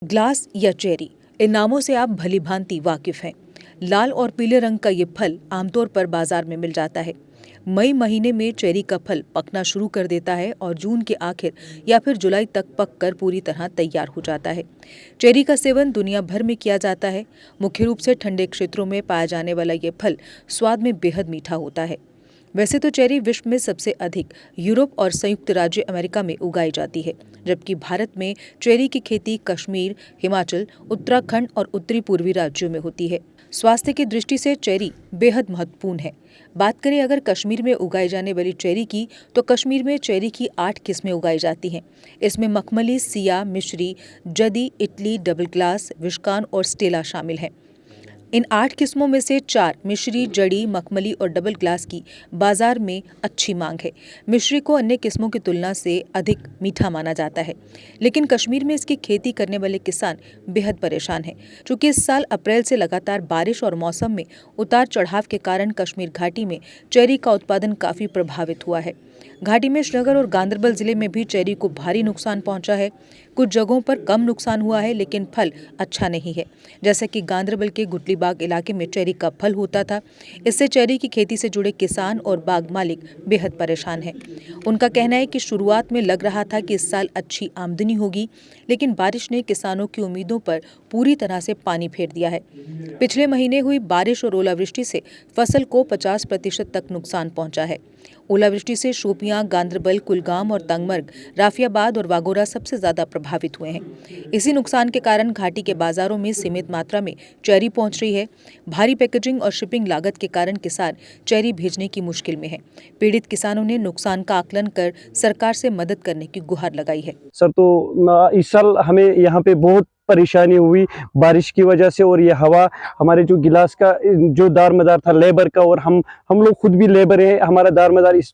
Glass या cherry, इन नामों से आप भली भांति वाकिफ हैं। लाल और पीले रंग का ये फल आमतौर पर बाजार में मिल जाता है। मई महीने में चेरी का फल पकना शुरू कर देता है और जून के आखिर या फिर जुलाई तक पककर पूरी तरह तैयार हो जाता है। चेरी का सेवन दुनिया भर में किया जाता है। मुख्य रूप से ठंडे क्षेत्रों में पाया जाने वाला ये फल स्वाद में बेहद मीठा होता है। वैसे तो चेरी विश्व में सबसे अधिक यूरोप और संयुक्त राज्य अमेरिका में उगाई जाती है, जबकि भारत में चेरी की खेती कश्मीर, हिमाचल, उत्तराखंड और उत्तरी पूर्वी राज्यों में होती है। स्वास्थ्य की दृष्टि से चेरी बेहद महत्वपूर्ण है। बात करें अगर कश्मीर में उगाई जाने वाली चेरी की, तो कश्मीर में चेरी की 8 किस्में उगाई जाती हैं। इसमें मखमली, सिया, मिश्री, जदी, इटली, डबल ग्लास, विश्कान और स्टेला शामिल हैं। इन 8 किस्मों में से 4 मिश्री, जड़ी, मखमली और डबल ग्लास की बाजार में अच्छी मांग है। मिश्री को अन्य किस्मों की तुलना से अधिक मीठा माना जाता है, लेकिन कश्मीर में इसकी खेती करने वाले किसान बेहद परेशान हैं, क्योंकि इस साल अप्रैल से लगातार बारिश और मौसम में उतार चढ़ाव के कारण कश्मीर घाटी में चेरी का उत्पादन काफी प्रभावित हुआ है। घाटी में श्रीनगर और गांदरबल जिले में भी चेरी को भारी नुकसान पहुंचा है। कुछ जगहों पर कम नुकसान हुआ है, लेकिन फल अच्छा नहीं है। जैसे कि गांदरबल के गुटलीबाग इलाके में चेरी का फल होता था। इससे चेरी की खेती से जुड़े किसान और बाग मालिक बेहद परेशान हैं। उनका कहना है कि शुरुआत में लग रहा था कि इस साल अच्छी आमदनी होगी, लेकिन बारिश ने किसानों की उम्मीदों पर पूरी तरह से पानी फेर दिया है। पिछले महीने हुई बारिश और ओलावृष्टि से फसल को 50% तक नुकसान पहुंचा है। ओलावृष्टि से शोपियां, गांदरबल, कुलगाम और तंगमर्ग, राफियाबाद और वागोरा सबसे ज्यादा प्रभावित हुए हैं। इसी नुकसान के कारण घाटी के बाजारों में सीमित मात्रा में चेरी पहुंच रही है। भारी पैकेजिंग और शिपिंग लागत के कारण किसान चेरी भेजने की मुश्किल में है। पीड़ित किसानों ने नुकसान का आकलन कर सरकार से मदद करने की गुहार लगाई है। सर, तो इस साल हमें यहाँ पे बहुत परेशानी हुई बारिश की वजह से, और ये हवा हमारे जो गिलास का जो दारमदार था लेबर का, और हम लोग खुद भी लेबर है, हमारा दारमदार इस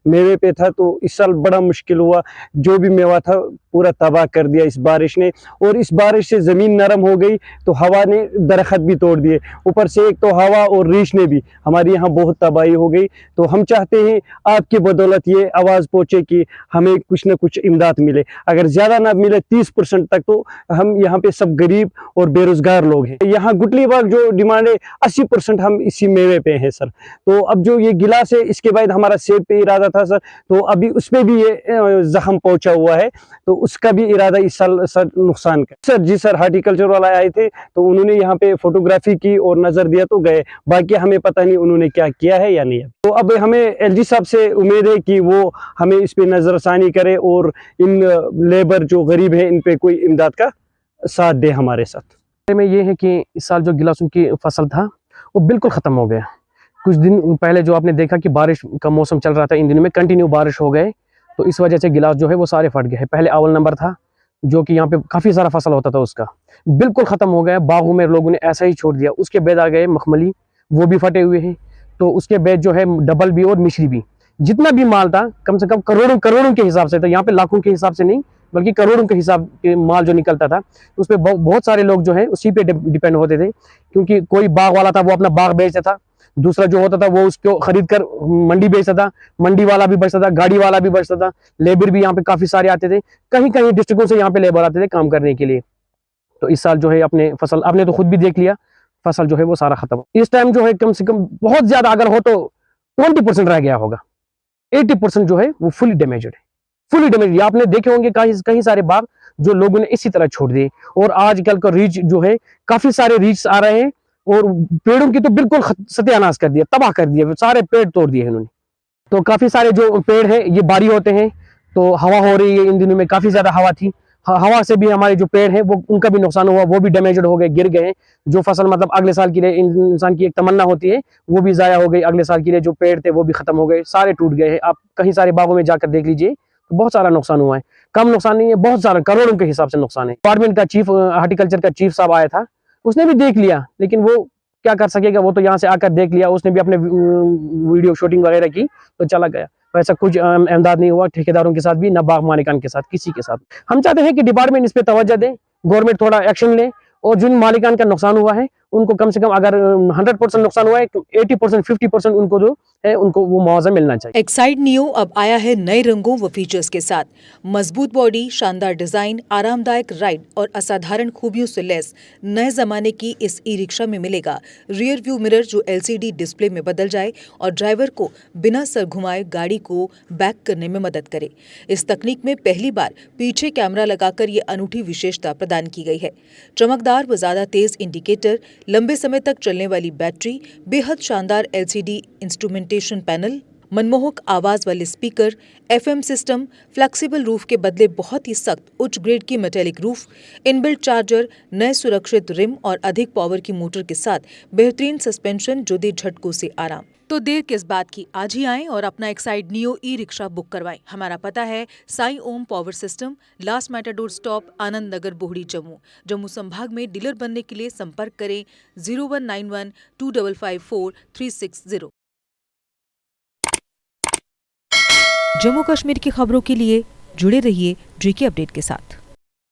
मेवे पे था, तो इस साल बड़ा मुश्किल हुआ। जो भी मेवा था पूरा तबाह कर दिया इस बारिश ने, और इस बारिश से ज़मीन नरम हो गई तो हवा ने दरख्त भी तोड़ दिए। ऊपर से एक तो हवा और रीछ ने भी हमारी यहाँ बहुत तबाही हो गई। तो हम चाहते हैं आपकी बदौलत ये आवाज़ पहुँचे कि हमें कुछ न कुछ इमदाद मिले। अगर ज़्यादा ना मिले 30% तक, तो हम यहाँ पे सब गरीब और बेरोजगार लोग हैं। यहाँ गुटलीबाग जो डिमांड है 80% हम इसी मेवे पे हैं सर। तो अब जो ये गिलास है, इसके बाद हमारा सेब पे इरादा था सर, तो अभी उसमें भी ये जख्म पहुंचा हुआ है, तो उसका भी इरादा इस साल सर नुकसान का। सर जी सर, हार्टिकल्चर वाला आए थे, तो उन्होंने यहाँ पे फोटोग्राफी की और नजर दिया तो गए, बाकी हमें पता नहीं उन्होंने क्या किया है या नहीं। तो अब हमें एलजी साहब से उम्मीद है कि वो हमें इस पे नजरसानी करे और इन लेबर जो गरीब है इन पे कोई इमदाद का साथ दे हमारे साथ। में ये है कि इस साल जो गिलासों की फसल था वो बिल्कुल ख़त्म हो गया। कुछ दिन पहले जो आपने देखा कि बारिश का मौसम चल रहा था, इन दिनों में कंटिन्यू बारिश हो गए, तो इस वजह से गिलास जो है वो सारे फट गए हैं। पहले अव्वल नंबर था जो कि यहाँ पे काफ़ी सारा फसल होता था, उसका बिल्कुल ख़त्म हो गया। बागों में लोगों ने ऐसा ही छोड़ दिया। उसके बाद आ गए मखमली, वो भी फटे हुए हैं। तो उसके बाद जो है डबल भी और मिश्री भी, जितना भी माल था कम से कम करोड़ों के हिसाब से था। यहाँ पे लाखों के हिसाब से नहीं, बल्कि करोड़ों के हिसाब के माल जो निकलता था, उस पर बहुत सारे लोग जो है उसी पे डिपेंड होते थे। क्योंकि कोई बाग वाला था वो अपना बाग बेचता था, दूसरा जो होता था वो उसको खरीद कर मंडी बेचता था, मंडी वाला भी बेचता था, गाड़ी वाला भी बेचता था, लेबर भी यहाँ पे काफी सारे आते थे। कहीं कहीं डिस्ट्रिक्टों से यहाँ पे लेबर आते थे काम करने के लिए। तो इस साल जो है अपने फसल, आपने तो खुद भी देख लिया, फसल जो है वो सारा खत्म। इस टाइम जो है कम से कम बहुत ज्यादा अगर हो तो 20% रह गया होगा। 80% जो है वो फुली डैमेज्ड है, फुली डैमेज। आपने देखे होंगे कहीं सारे बाग जो लोगों ने इसी तरह छोड़ दिए। और आजकल का रीच जो है, काफी सारे रीच आ रहे हैं, और पेड़ों की तो बिल्कुल सत्यानाश कर दिया, तबाह कर दिया, सारे पेड़ तोड़ दिए इन्होंने। तो काफी सारे जो पेड़ हैं ये बारी होते हैं, तो हवा हो रही है, इन दिनों में काफी ज्यादा हवा थी, हवा से भी हमारे जो पेड़ हैं वो उनका भी नुकसान हुआ, वो भी डैमेज्ड हो गए, गिर गए। जो फसल मतलब अगले साल के लिए इंसान की एक तमन्ना होती है वो भी जाया हो गई। अगले साल के लिए जो पेड़ थे वो भी खत्म हो गए, सारे टूट गए हैं। आप कहीं सारे बागों में जाकर देख लीजिए, तो बहुत सारा नुकसान हुआ है। कम नुकसान नहीं है, बहुत सारा करोड़ों के हिसाब से नुकसान है। डिपार्टमेंट का चीफ हार्टिकल्चर का चीफ साहब आया था, उसने भी देख लिया, लेकिन वो क्या कर सकेगा, वो तो यहाँ से आकर देख लिया, उसने भी अपने वीडियो शूटिंग वगैरह की तो चला गया। वैसा कुछ इमदाद नहीं हुआ ठेकेदारों के साथ भी, न बाग मालिकान के साथ, किसी के साथ। हम चाहते हैं कि डिपार्टमेंट इस पे तवज्जो दे, गवर्नमेंट थोड़ा एक्शन ले, और जिन मालिकान का नुकसान हुआ है उनको कम से कम अगर 100% नुकसान हुआ है, 80% 50% उनको जो है उनको वो मुआवजा मिलना चाहिए। एक्साइड नियो अब आया है नए रंगों व फीचर्स के साथ। मजबूत बॉडी, शानदार डिजाइन, आरामदायक राइड और असाधारण खूबियों से लैस नए जमाने की इस ई रिक्शा में मिलेगा रियर व्यू मिरर जो LCD डिस्प्ले में बदल जाए और ड्राइवर को बिना सर घुमाए गाड़ी को बैक करने में मदद करे। इस तकनीक में पहली बार पीछे कैमरा लगाकर ये अनूठी विशेषता प्रदान की गई है। चमकदार व ज्यादा तेज इंडिकेटर, लंबे समय तक चलने वाली बैटरी, बेहद शानदार LCD इंस्ट्रूमेंटेशन पैनल, मनमोहक आवाज वाले speaker, FM system, flexible roof के बदले बहुत ही सख्त उच्च ग्रेड की मेटेलिक रूफ, इनबिल्ट चार्जर, नए सुरक्षित रिम और अधिक पावर की मोटर के साथ बेहतरीन सस्पेंशन जो दे झटकों से आराम। तो देर किस बात की, आज ही आएं और अपना Exide Neo e rickshaw book करवाएं। हमारा पता है Sai Om power system, last matador stop, Anand Nagar, Bohri, Jammu. Jammu संभाग में डीलर बनने के लिए संपर्क करें 0191 2554 360। जम्मू कश्मीर की खबरों के लिए जुड़े रहिए JK अपडेट के साथ।